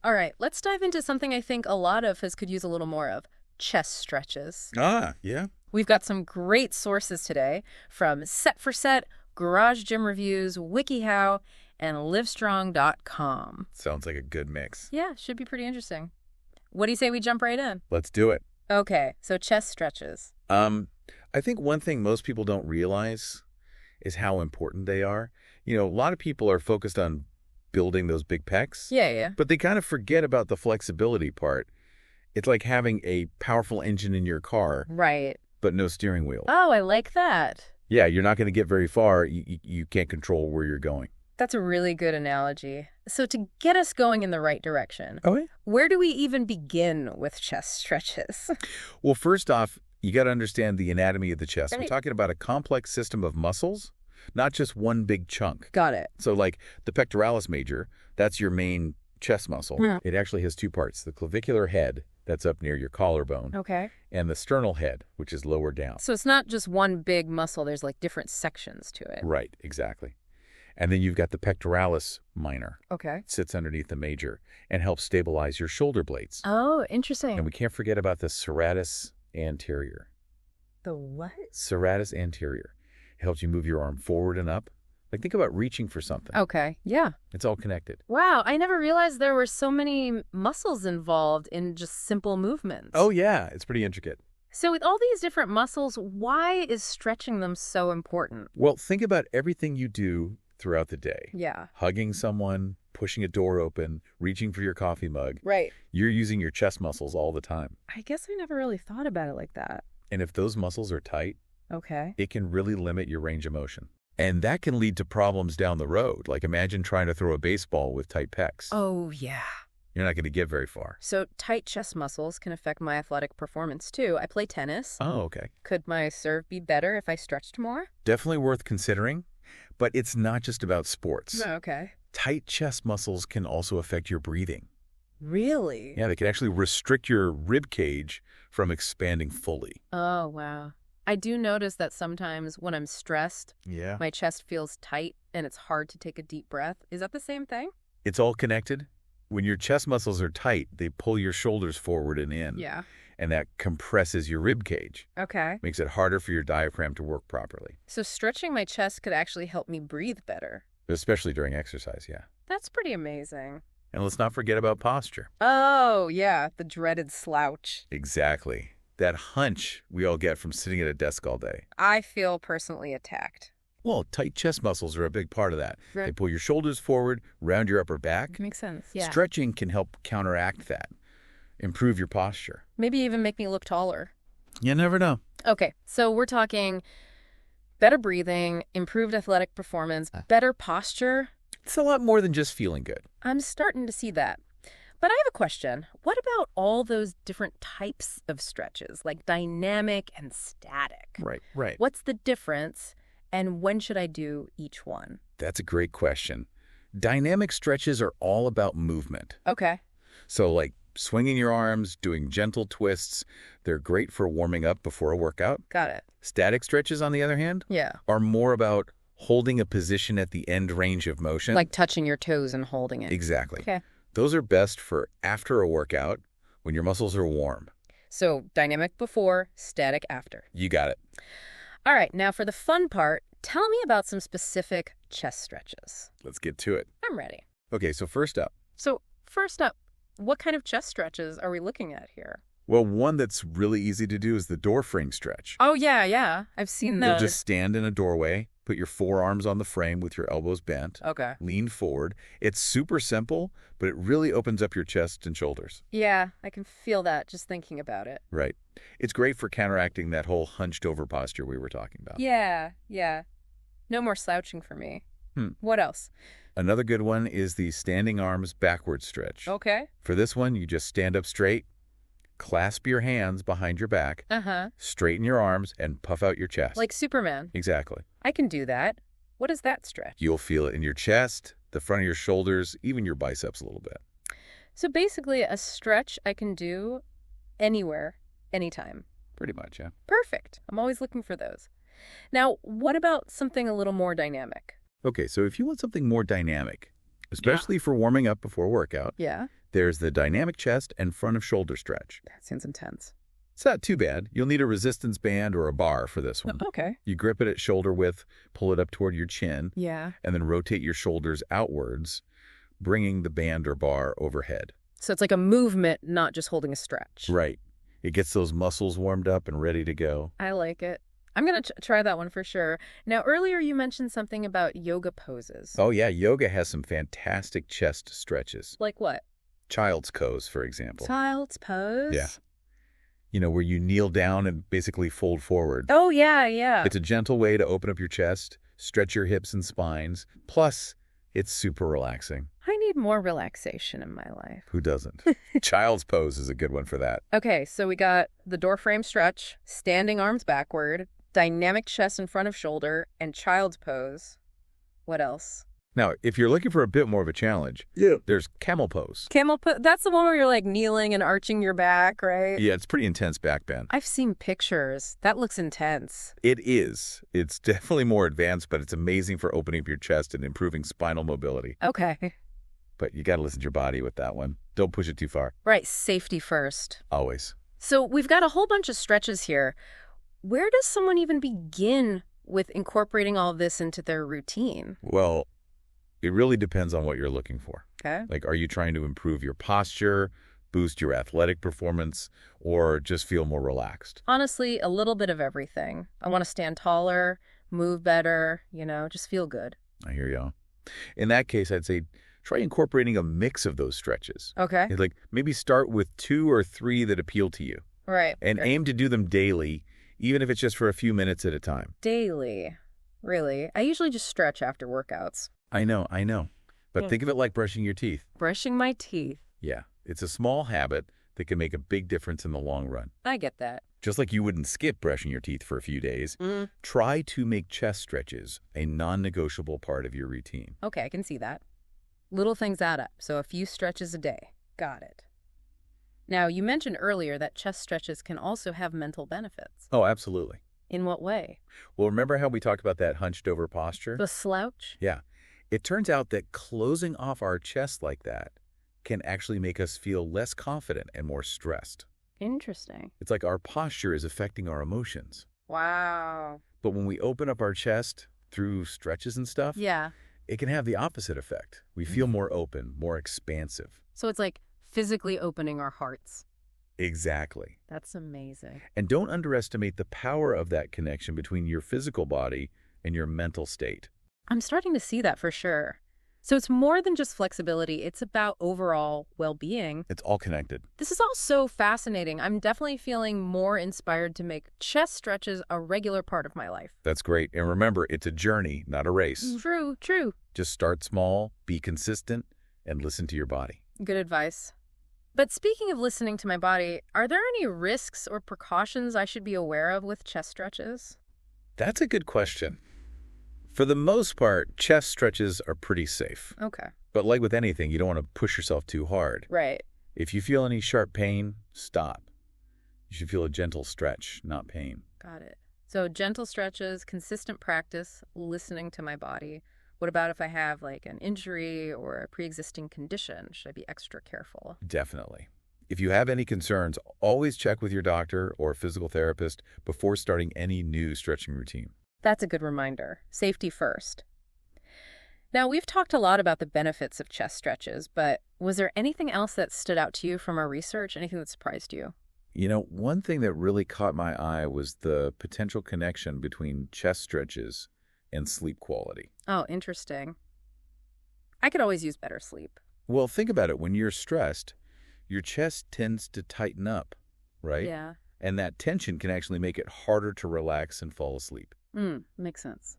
All right, let's dive into something I think a lot of us could use a little more of, chest stretches. Ah, yeah. We've got some great sources today from Set for Set, Garage Gym Reviews, WikiHow, and livestrong.com. Sounds like a good mix. Yeah, should be pretty interesting. What do you say we jump right in? Let's do it. Okay, so chest stretches. I think one thing most people don't realize is how important they are. You know, a lot of people are focused on building those big pecs. Yeah. But they kind of forget about the flexibility part. It's like having a powerful engine in your car, Right. but no steering wheel. Oh, I like that. Yeah, you're not going to get very far. You can't control where you're going. That's a really good analogy. So to get us going in the right direction, Oh, yeah? where do we even begin with chest stretches? Well, first off, you got to understand the anatomy of the chest. We're Right. talking about a complex system of muscles, not just one big chunk. Got it. So like the pectoralis major, that's your main chest muscle. Yeah. It actually has two parts, the clavicular head, that's up near your collarbone, Okay. and the sternal head, which is lower down. So it's not just one big muscle, there's like different sections to it. Right, exactly. And then you've got the pectoralis minor. Okay. It sits underneath the major and helps stabilize your shoulder blades. Oh, interesting. And we can't forget about the serratus anterior. The what? Serratus anterior. It helps you move your arm forward and up. Like, think about reaching for something. Okay. Yeah. It's all connected. Wow, I never realized there were so many muscles involved in just simple movements. Oh, yeah. It's pretty intricate. So with all these different muscles, why is stretching them so important? Well, think about everything you do throughout the day. Yeah. Hugging someone, pushing a door open, reaching for your coffee mug. Right. You're using your chest muscles all the time. I guess I never really thought about it like that. And if those muscles are tight, Okay. it can really limit your range of motion. And that can lead to problems down the road. Like, imagine trying to throw a baseball with tight pecs. Oh, yeah. You're not going to get very far. So tight chest muscles can affect my athletic performance, too. I play tennis. Oh, okay. Could my serve be better if I stretched more? Definitely worth considering, but it's not just about sports. Okay. Tight chest muscles can also affect your breathing. Really? Yeah, they can actually restrict your rib cage from expanding fully. Oh, wow. I do notice that sometimes when I'm stressed, Yeah. my chest feels tight and it's hard to take a deep breath. Is that the same thing? It's all connected. When your chest muscles are tight, they pull your shoulders forward and in. Yeah. And that compresses your rib cage. Okay. Makes it harder for your diaphragm to work properly, So stretching my chest could actually help me breathe better. especially during exercise, yeah. That's pretty amazing. And let's not forget about posture. Oh, yeah, the dreaded slouch. Exactly. That hunch we all get from sitting at a desk all day. I feel personally attacked. Well, tight chest muscles are a big part of that. Right. They pull your shoulders forward, round your upper back. Makes sense. Yeah. Stretching can help counteract that, improve your posture. Maybe even make me look taller. You never know. Okay, so we're talking better breathing, improved athletic performance, better posture. It's a lot more than just feeling good. I'm starting to see that. But I have a question. What about all those different types of stretches, like dynamic and static? Right. What's the difference, and when should I do each one? That's a great question. Dynamic stretches are all about movement. Okay. So like swinging your arms, doing gentle twists, they're great for warming up before a workout. Got it. Static stretches, on the other hand, Yeah. are more about holding a position at the end range of motion. Like touching your toes and holding it. Exactly. Okay. Those are best for after a workout when your muscles are warm. So dynamic before, static after. You got it. All right, now for the fun part, tell me about some specific chest stretches. Let's get to it. I'm ready. Okay, so first up, What kind of chest stretches are we looking at here? well, one that's really easy to do is the door frame stretch. Oh, yeah. I've seen You'll those. just stand in a doorway, put your forearms on the frame with your elbows bent, Okay. lean forward. It's super simple, but it really opens up your chest and shoulders. Yeah, I can feel that just thinking about it. Right. It's great for counteracting that whole hunched over posture we were talking about. Yeah. No more slouching for me. What else? Another good one is the standing arms backward stretch. Okay. For this one, you just stand up straight, clasp your hands behind your back, Uh-huh. straighten your arms, and puff out your chest. Like Superman. Exactly. I can do that. What is that stretch? You'll feel it in your chest, the front of your shoulders, even your biceps a little bit. So basically a stretch I can do anywhere, anytime. Pretty much, yeah. Perfect. I'm always looking for those. Now, what about something a little more dynamic? Okay, so if you want something more dynamic, especially for warming up before a workout, Yeah. There's the dynamic chest and front of shoulder stretch. That sounds intense. It's not too bad. You'll need a resistance band or a bar for this one. Okay. You grip it at shoulder width, pull it up toward your chin, Yeah. and then rotate your shoulders outwards, bringing the band or bar overhead. So it's like a movement, not just holding a stretch. Right. It gets those muscles warmed up and ready to go. I like it. I'm going to try that one for sure. Now, earlier you mentioned something about yoga poses. Oh, yeah. Yoga has some fantastic chest stretches. Like what? Child's pose, for example. Child's pose? Yeah. You know, where you kneel down and basically fold forward. Oh, yeah, yeah. It's a gentle way to open up your chest, stretch your hips and spines. Plus, it's super relaxing. I need more relaxation in my life. Who doesn't? Child's pose is a good one for that. Okay, so we got the door frame stretch, standing arms backward, dynamic chest in front of shoulder, and child's pose. What else? Now, if you're looking for a bit more of a challenge, there's camel pose. Camel pose, that's the one where you're like kneeling and arching your back, right? Yeah, it's pretty intense back bend. I've seen pictures. That looks intense. It is. It's definitely more advanced, but it's amazing for opening up your chest and improving spinal mobility. Okay. But you got to listen to your body with that one. Don't push it too far. Right, safety first. Always. So we've got a whole bunch of stretches here. Where does someone even begin with incorporating all of this into their routine? Well, it really depends on what you're looking for. Okay. Like, are you trying to improve your posture, boost your athletic performance, or just feel more relaxed? Honestly, a little bit of everything. I want to stand taller, move better, just feel good. I hear you. In that case, I'd say try incorporating a mix of those stretches. Okay. Like, maybe start with 2 or 3 that appeal to you. Right. And aim to do them daily, even if it's just for a few minutes at a time. Daily. Really? I usually just stretch after workouts. I know. But Yeah. think of it like brushing your teeth. Brushing my teeth. Yeah, it's a small habit that can make a big difference in the long run. I get that. Just like you wouldn't skip brushing your teeth for a few days, try to make chest stretches a non-negotiable part of your routine. Okay, I can see that. Little things add up, so a few stretches a day. Got it. Now, you mentioned earlier that chest stretches can also have mental benefits. Oh, absolutely. In what way? Well, remember how we talked about that hunched over posture? The slouch? Yeah. It turns out that closing off our chest like that can actually make us feel less confident and more stressed. Interesting. It's like our posture is affecting our emotions. Wow. But when we open up our chest through stretches and stuff, Yeah. it can have the opposite effect. We feel more open, more expansive. So it's like physically opening our hearts. Exactly. That's amazing. And don't underestimate the power of that connection between your physical body and your mental state. I'm starting to see that for sure. So it's more than just flexibility. It's about overall well-being. It's all connected. This is all so fascinating. I'm definitely feeling more inspired to make chest stretches a regular part of my life. That's great. And remember, it's a journey, not a race. True. Just start small, be consistent, and listen to your body. Good advice. But speaking of listening to my body, are there any risks or precautions I should be aware of with chest stretches? That's a good question. For the most part, chest stretches are pretty safe. Okay. But like with anything, you don't want to push yourself too hard. Right. If you feel any sharp pain, stop. You should feel a gentle stretch, not pain. Got it. So gentle stretches, consistent practice, listening to my body. What about if I have like an injury or a pre-existing condition? Should I be extra careful? Definitely. If you have any concerns, always check with your doctor or physical therapist before starting any new stretching routine. That's a good reminder. Safety first. Now, we've talked a lot about the benefits of chest stretches, but was there anything else that stood out to you from our research? Anything that surprised you? You know, one thing that really caught my eye was the potential connection between chest stretches and sleep quality. Oh, interesting. I could always use better sleep. Well, think about it. When you're stressed, your chest tends to tighten up, right? Yeah. And that tension can actually make it harder to relax and fall asleep. Makes sense.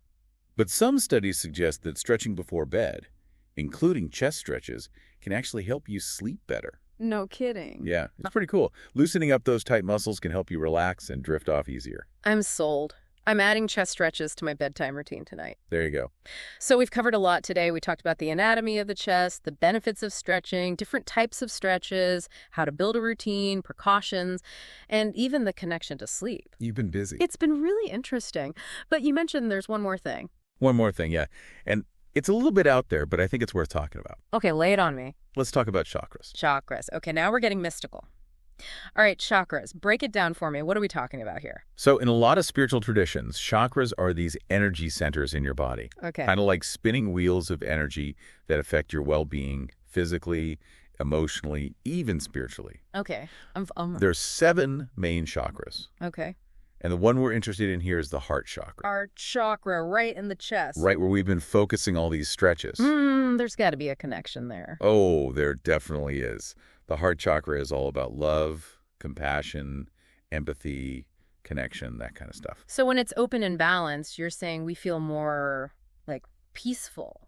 But some studies suggest that stretching before bed, including chest stretches, can actually help you sleep better. No kidding. Yeah, it's pretty cool. Loosening up those tight muscles can help you relax and drift off easier. I'm sold. I'm adding chest stretches to my bedtime routine tonight. There you go. So we've covered a lot today. We talked about the anatomy of the chest, the benefits of stretching, different types of stretches, how to build a routine, precautions, and even the connection to sleep. You've been busy. It's been really interesting. But you mentioned there's one more thing. One more thing, yeah. And It's a little bit out there, but I think it's worth talking about. Okay, lay it on me. Let's talk about chakras. Chakras. Okay, now we're getting mystical. All right, chakras. Break it down for me. What are we talking about here? So in a lot of spiritual traditions, chakras are these energy centers in your body. Okay. Kind of like spinning wheels of energy that affect your well-being physically, emotionally, even spiritually. Okay. There's 7 main chakras. Okay. And the one we're interested in here is the heart chakra. Our chakra right in the chest. Right where we've been focusing all these stretches. There's got to be a connection there. Oh, there definitely is. The heart chakra is all about love, compassion, empathy, connection, that kind of stuff. So when it's open and balanced, you're saying we feel more like peaceful,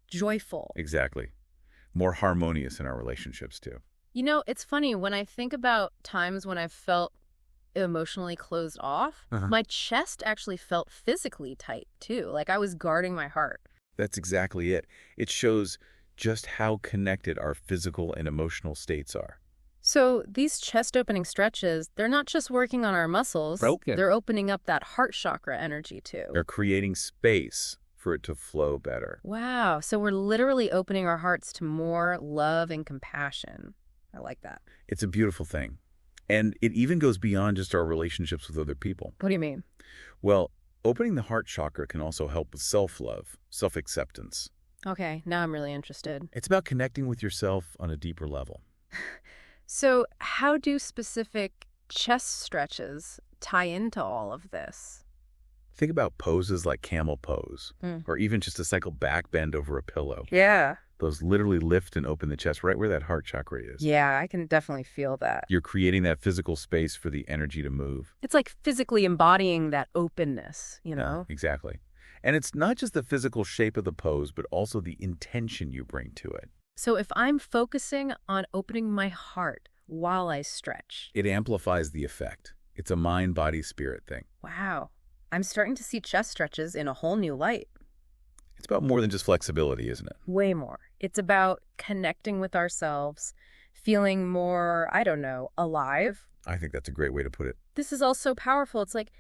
joyful. Exactly. More harmonious in our relationships, too. You know, it's funny when I think about times when I've felt emotionally closed off, my chest actually felt physically tight, too. Like I was guarding my heart. That's exactly it. It shows just how connected our physical and emotional states are. So these chest-opening stretches, they're not just working on our muscles. They're opening up that heart chakra energy, too. They're creating space for it to flow better. Wow. So we're literally opening our hearts to more love and compassion. I like that. It's a beautiful thing. And it even goes beyond just our relationships with other people. What do you mean? Well, opening the heart chakra can also help with self-love, self-acceptance. Okay, now I'm really interested. It's about connecting with yourself on a deeper level. So how do specific chest stretches tie into all of this? Think about poses like camel pose, or even just a cycle back bend over a pillow. Yeah. Those literally lift and open the chest right where that heart chakra is. Yeah, I can definitely feel that. You're creating that physical space for the energy to move. It's like physically embodying that openness, you know? Exactly. And it's not just the physical shape of the pose, but also the intention you bring to it. So if I'm focusing on opening my heart while I stretch. It amplifies the effect. It's a mind, body, spirit thing. Wow. I'm starting to see chest stretches in a whole new light. It's about more than just flexibility, isn't it? Way more. It's about connecting with ourselves, feeling more, I don't know, alive. I think that's a great way to put it. This is also powerful. It's like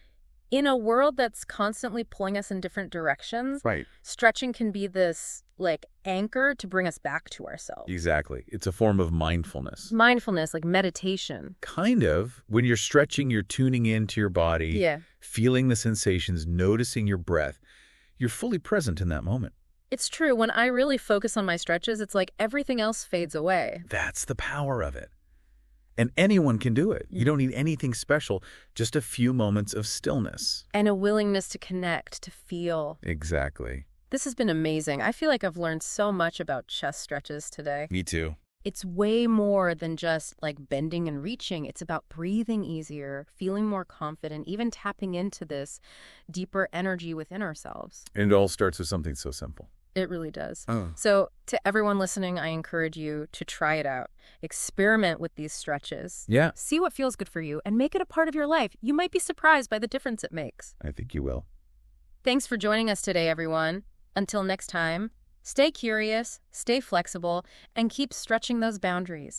in a world that's constantly pulling us in different directions, Right. Stretching can be this like anchor to bring us back to ourselves. Exactly. It's a form of mindfulness. Mindfulness, like meditation. Kind of. When you're stretching, you're tuning into your body, Yeah. feeling the sensations, noticing your breath. You're fully present in that moment. It's true. When I really focus on my stretches, it's like everything else fades away. That's the power of it. And anyone can do it. You don't need anything special, just a few moments of stillness. And a willingness to connect, to feel. Exactly. This has been amazing. I feel like I've learned so much about chest stretches today. Me too. It's way more than just like bending and reaching. It's about breathing easier, feeling more confident, even tapping into this deeper energy within ourselves. And it all starts with something so simple. It really does. Oh. So to everyone listening, I encourage you to try it out. Experiment with these stretches. Yeah. See what feels good for you and make it a part of your life. You might be surprised by the difference it makes. I think you will. Thanks for joining us today, everyone. Until next time, stay curious, stay flexible, and keep stretching those boundaries.